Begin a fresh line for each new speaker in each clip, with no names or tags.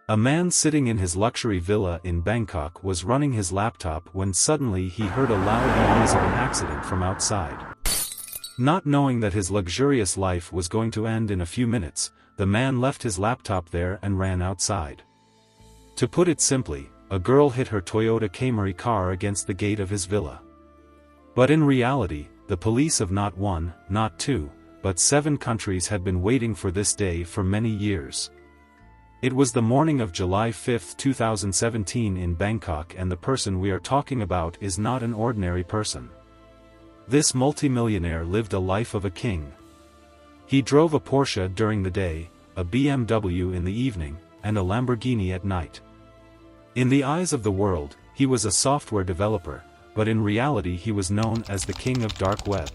A man sitting in his luxury villa in Bangkok was running his laptop when suddenly he heard a loud noise of an accident from outside. Not knowing that his luxurious life was going to end in a few minutes, the man left his laptop there and ran outside. To put it simply, a girl hit her Toyota Camry car against the gate of his villa. But in reality, the police of not one, not two, but 7 countries had been waiting for this day for many years. It was the morning of July 5, 2017 in Bangkok, and the person we are talking about is not an ordinary person. This multimillionaire lived a life of a king. He drove a Porsche during the day, a BMW in the evening, and a Lamborghini at night. In the eyes of the world, he was a software developer, but in reality he was known as the king of dark web.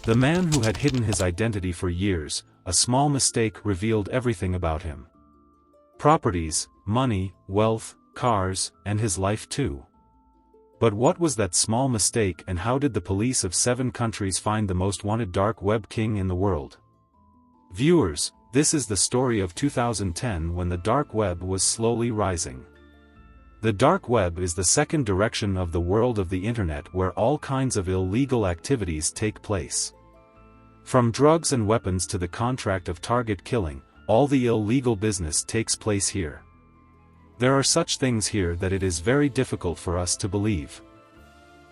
The man who had hidden his identity for years, a small mistake revealed everything about him. Properties, money, wealth, cars, and his life too. But what was that small mistake, and how did the police of 7 countries find the most wanted dark web king in the world? Viewers, this is the story of 2010 when the dark web was slowly rising. The dark web is the second direction of the world of the internet where all kinds of illegal activities take place. From drugs and weapons to the contract of target killing, all the illegal business takes place here. There are such things here that it is very difficult for us to believe.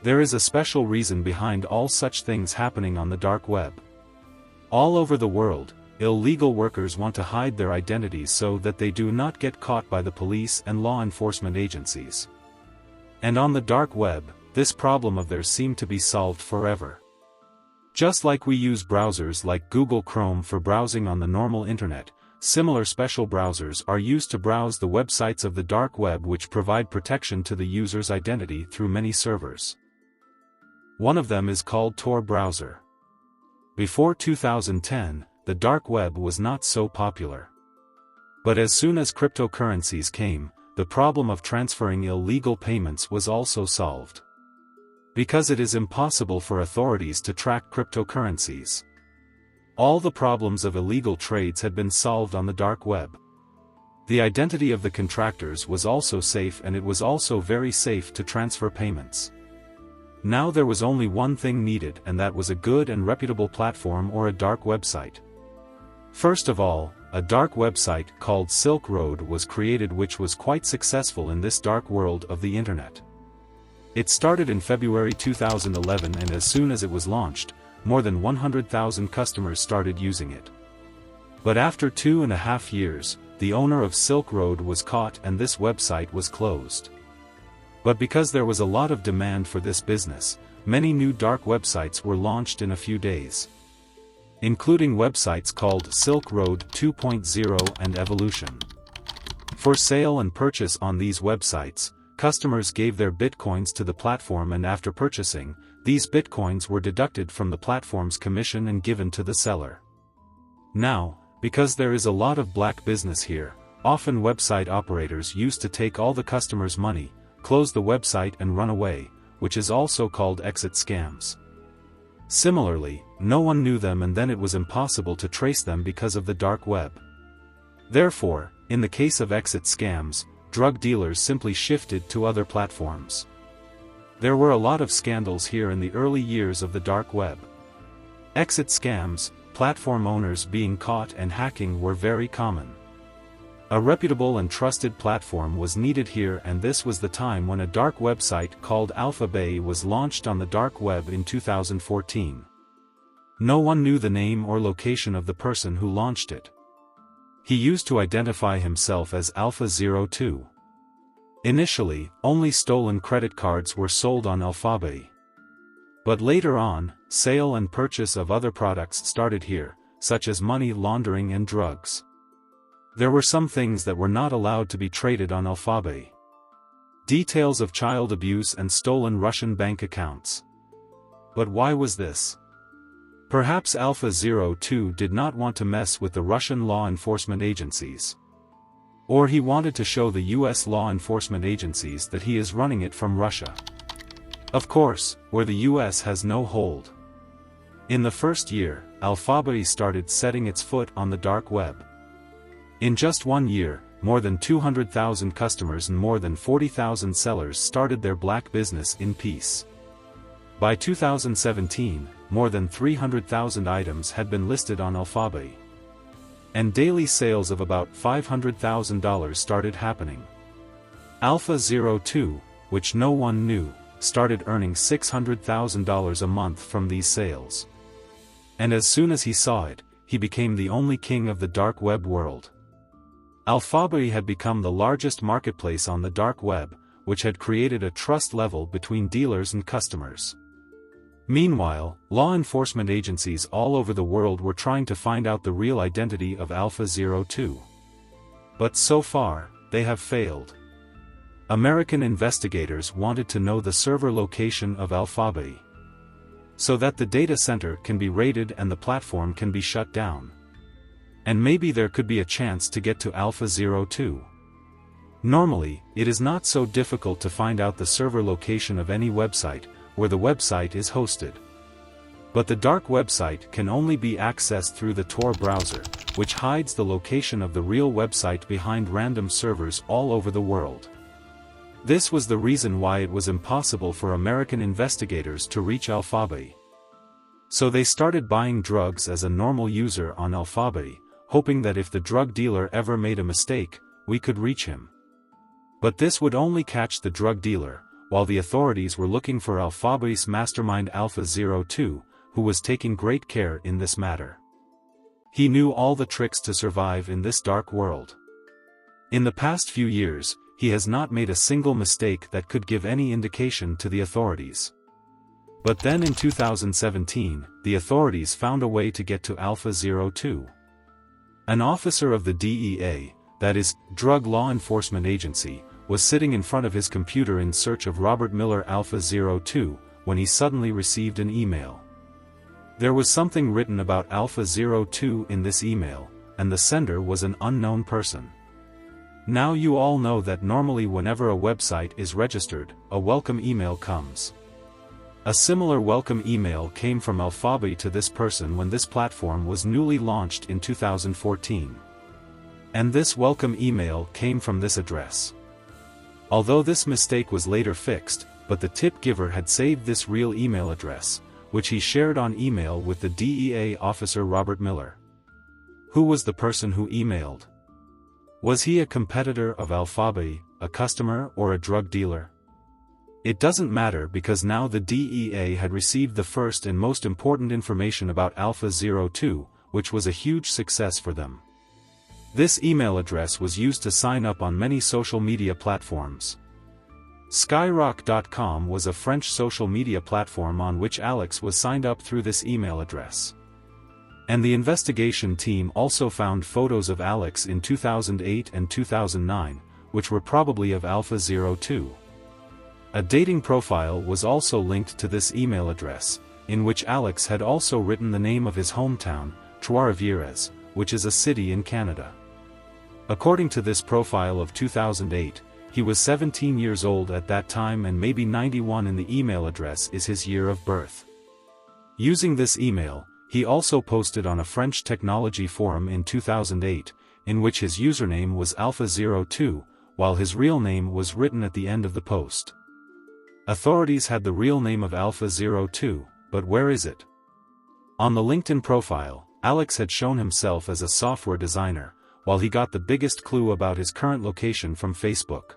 There is a special reason behind all such things happening on the dark web. All over the world, illegal workers want to hide their identities so that they do not get caught by the police and law enforcement agencies. And on the dark web, this problem of theirs seemed to be solved forever. Just like we use browsers like Google Chrome for browsing on the normal internet, similar special browsers are used to browse the websites of the dark web, which provide protection to the user's identity through many servers. One of them is called Tor browser. Before 2010, the dark web was not so popular. But as soon as cryptocurrencies came, the problem of transferring illegal payments was also solved. Because it is impossible for authorities to track cryptocurrencies. All the problems of illegal trades had been solved on the dark web. The identity of the contractors was also safe, and it was also very safe to transfer payments. Now there was only one thing needed, and that was a good and reputable platform or a dark website. First of all, a dark website called Silk Road was created, which was quite successful in this dark world of the internet. It started in February 2011, and as soon as it was launched, more than 100,000 customers started using it. But after 2.5 years, the owner of Silk Road was caught and this website was closed. But because there was a lot of demand for this business, many new dark websites were launched in a few days. Including websites called Silk Road 2.0 and Evolution. For sale and purchase on these websites, customers gave their bitcoins to the platform, and after purchasing, these bitcoins were deducted from the platform's commission and given to the seller. Now, because there is a lot of black business here, often website operators used to take all the customers' money, close the website and run away, which is also called exit scams. Similarly, no one knew them, and then it was impossible to trace them because of the dark web. Therefore, in the case of exit scams, drug dealers simply shifted to other platforms. There were a lot of scandals here in the early years of the dark web. Exit scams, platform owners being caught, and hacking were very common. A reputable and trusted platform was needed here, and this was the time when a dark website called Alpha Bay was launched on the dark web in 2014. No one knew the name or location of the person who launched it. He used to identify himself as Alpha02. Initially, only stolen credit cards were sold on Alphabay. But later on, sale and purchase of other products started here, such as money laundering and drugs. There were some things that were not allowed to be traded on Alphabay. Details of child abuse and stolen Russian bank accounts. But why was this? Perhaps Alpha02 did not want to mess with the Russian law enforcement agencies. Or he wanted to show the US law enforcement agencies that he is running it from Russia. Of course, where the US has no hold. In the first year, Alphabay started setting its foot on the dark web. In just 1 year, more than 200,000 customers and more than 40,000 sellers started their black business in peace. By 2017, more than 300,000 items had been listed on Alphabet. And daily sales of about $500,000 started happening. Alpha 02, which no one knew, started earning $600,000 a month from these sales. And as soon as he saw it, he became the only king of the dark web world. Alphabet had become the largest marketplace on the dark web, which had created a trust level between dealers and customers. Meanwhile, law enforcement agencies all over the world were trying to find out the real identity of Alpha 02. But so far, they have failed. American investigators wanted to know the server location of Alphabet, so that the data center can be raided and the platform can be shut down. And maybe there could be a chance to get to Alpha 02. Normally, it is not so difficult to find out the server location of any website, where the website is hosted. But the dark website can only be accessed through the Tor browser, which hides the location of the real website behind random servers all over the world. This was the reason why it was impossible for American investigators to reach Alphabet. So they started buying drugs as a normal user on Alphabet, hoping that if the drug dealer ever made a mistake, we could reach him. But this would only catch the drug dealer, while the authorities were looking for Alphabet's mastermind Alpha 02, who was taking great care in this matter. He knew all the tricks to survive in this dark world. In the past few years, he has not made a single mistake that could give any indication to the authorities. But then in 2017, the authorities found a way to get to Alpha 02. An officer of the DEA, that is, Drug Law Enforcement Agency, was sitting in front of his computer in search of Robert Miller Alpha 02, when he suddenly received an email. There was something written about Alpha 02 in this email, and the sender was an unknown person. Now you all know that normally whenever a website is registered, a welcome email comes. A similar welcome email came from Alphabet to this person when this platform was newly launched in 2014. And this welcome email came from this address. Although this mistake was later fixed, but the tip giver had saved this real email address, which he shared on email with the DEA officer Robert Miller. Who was the person who emailed? Was he a competitor of Alphabet, a customer, or a drug dealer? It doesn't matter because now the DEA had received the first and most important information about Alpha 02, which was a huge success for them. This email address was used to sign up on many social media platforms. Skyrock.com was a French social media platform on which Alex was signed up through this email address. And the investigation team also found photos of Alex in 2008 and 2009, which were probably of Alpha 02. A dating profile was also linked to this email address, in which Alex had also written the name of his hometown, Trois-Rivières, which is a city in Canada. According to this profile of 2008, he was 17 years old at that time and maybe 91 in the email address is his year of birth. Using this email, he also posted on a French technology forum in 2008, in which his username was Alpha 02, while his real name was written at the end of the post. Authorities had the real name of Alpha 02, but where is it? On the LinkedIn profile, Alex had shown himself as a software designer, while he got the biggest clue about his current location from Facebook.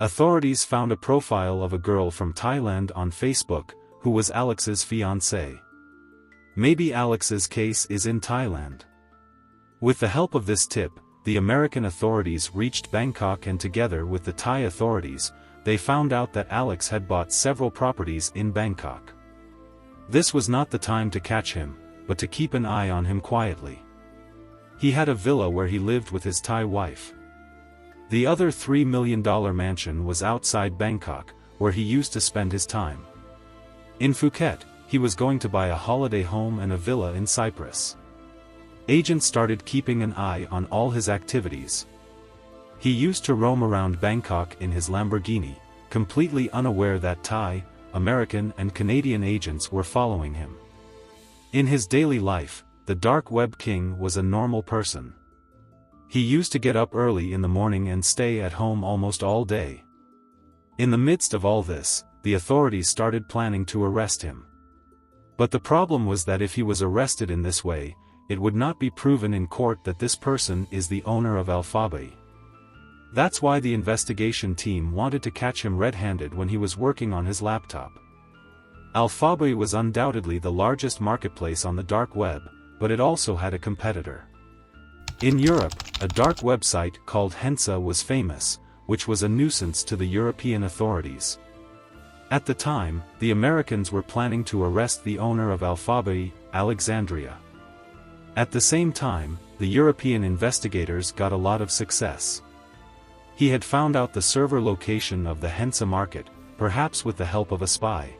Authorities found a profile of a girl from Thailand on Facebook, who was Alex's fiancée. Maybe Alex's case is in Thailand. With the help of this tip, the American authorities reached Bangkok and together with the Thai authorities, they found out that Alex had bought several properties in Bangkok. This was not the time to catch him, but to keep an eye on him quietly. He had a villa where he lived with his Thai wife. The other $3 million mansion was outside Bangkok, where he used to spend his time. In Phuket, he was going to buy a holiday home and a villa in Cyprus. Agents started keeping an eye on all his activities. He used to roam around Bangkok in his Lamborghini, completely unaware that Thai, American and Canadian agents were following him. In his daily life, the dark web king was a normal person. He used to get up early in the morning and stay at home almost all day. In the midst of all this, the authorities started planning to arrest him. But the problem was that if he was arrested in this way, it would not be proven in court that this person is the owner of Alphabet. That's why the investigation team wanted to catch him red-handed when he was working on his laptop. Alphabet was undoubtedly the largest marketplace on the dark web, but it also had a competitor. In Europe, a dark website called Hensa was famous, which was a nuisance to the European authorities. At the time, the Americans were planning to arrest the owner of Alphabet, Alexandria. At the same time, the European investigators got a lot of success. He had found out the server location of the Hensa market, perhaps with the help of a spy.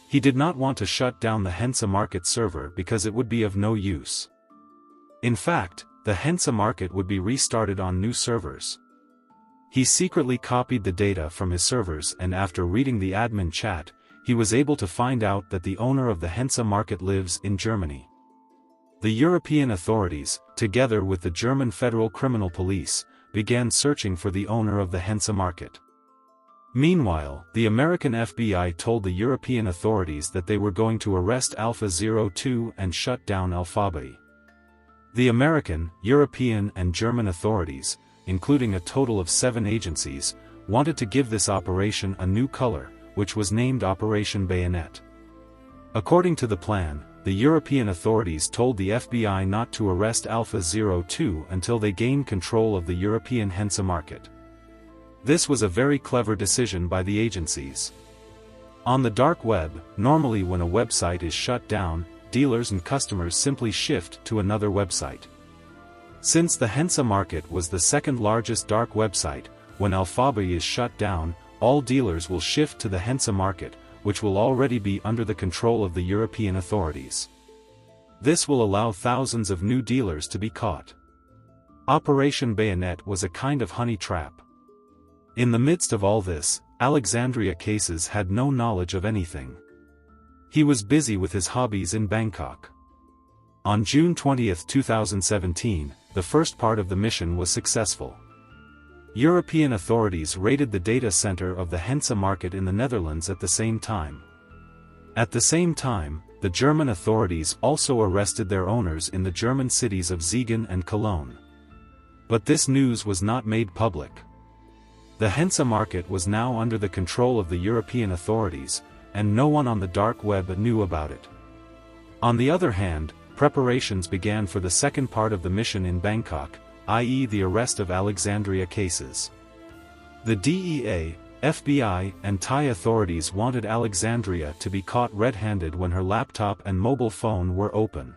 He did not want to shut down the Hensa market server because it would be of no use. In fact, the Hensa market would be restarted on new servers. He secretly copied the data from his servers, and after reading the admin chat, he was able to find out that the owner of the Hensa market lives in Germany. The European authorities, together with the German Federal Criminal Police, began searching for the owner of the Hensa market. Meanwhile, the American FBI told the European authorities that they were going to arrest Alpha 02 and shut down Alphabet. The American, European and German authorities, including a total of 7 agencies, wanted to give this operation a new color, which was named Operation Bayonet. According to the plan, the European authorities told the FBI not to arrest Alpha 02 until they gained control of the European Hensa market. This was a very clever decision by the agencies. On the dark web, normally when a website is shut down, dealers and customers simply shift to another website. Since the Hensa market was the second largest dark website, when Alphabet is shut down, all dealers will shift to the Hensa market, which will already be under the control of the European authorities. This will allow thousands of new dealers to be caught. Operation Bayonet was a kind of honey trap. In the midst of all this, Alexandria Cases had no knowledge of anything. He was busy with his hobbies in Bangkok. On June 20, 2017, the first part of the mission was successful. European authorities raided the data center of the Hensa market in the Netherlands at the same time. At the same time, the German authorities also arrested their owners in the German cities of Siegen and Cologne. But this news was not made public. The Hensa market was now under the control of the European authorities, and no one on the dark web knew about it. On the other hand, preparations began for the second part of the mission in Bangkok, i.e. the arrest of Alexandria Cases. The DEA, FBI and Thai authorities wanted Alexandria to be caught red-handed when her laptop and mobile phone were open.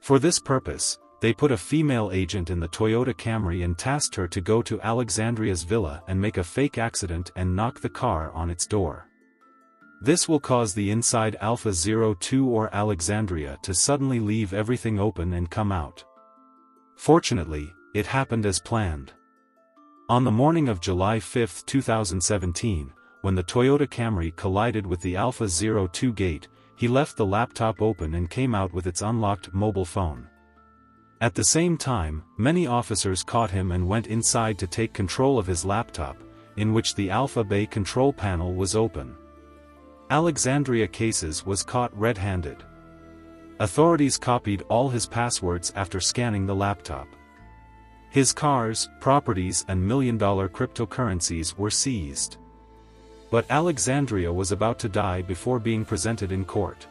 For this purpose, they put a female agent in the Toyota Camry and tasked her to go to Alexandria's villa and make a fake accident and knock the car on its door. This will cause the inside Alpha 02 or Alexandria to suddenly leave everything open and come out. Fortunately, it happened as planned. On the morning of July 5, 2017, when the Toyota Camry collided with the Alpha 02 gate, he left the laptop open and came out with its unlocked mobile phone. At the same time, many officers caught him and went inside to take control of his laptop, in which the Alpha Bay control panel was open. Alexandria Cases was caught red-handed. Authorities copied all his passwords after scanning the laptop. His cars, properties and million-dollar cryptocurrencies were seized. But Alexandria was about to die before being presented in court.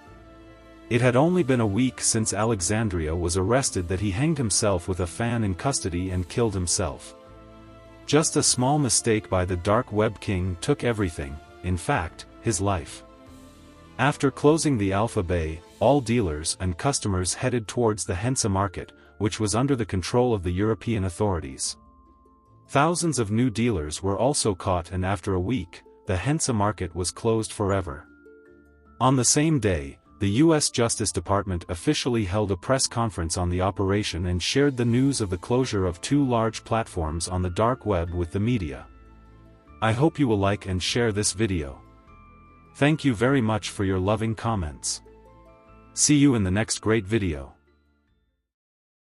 It had only been a week since Alexandria was arrested that he hanged himself with a fan in custody and killed himself. Just a small mistake by the dark web king took everything, in fact, his life. After closing the Alpha Bay, all dealers and customers headed towards the Hensa market, which was under the control of the European authorities. Thousands of new dealers were also caught, and after a week, the Hensa market was closed forever. On the same day, the U.S. Justice Department officially held a press conference on the operation and shared the news of the closure of 2 large platforms on the dark web with the media. I hope you will like and share this video. Thank you very much for your loving comments. See you in the next great video.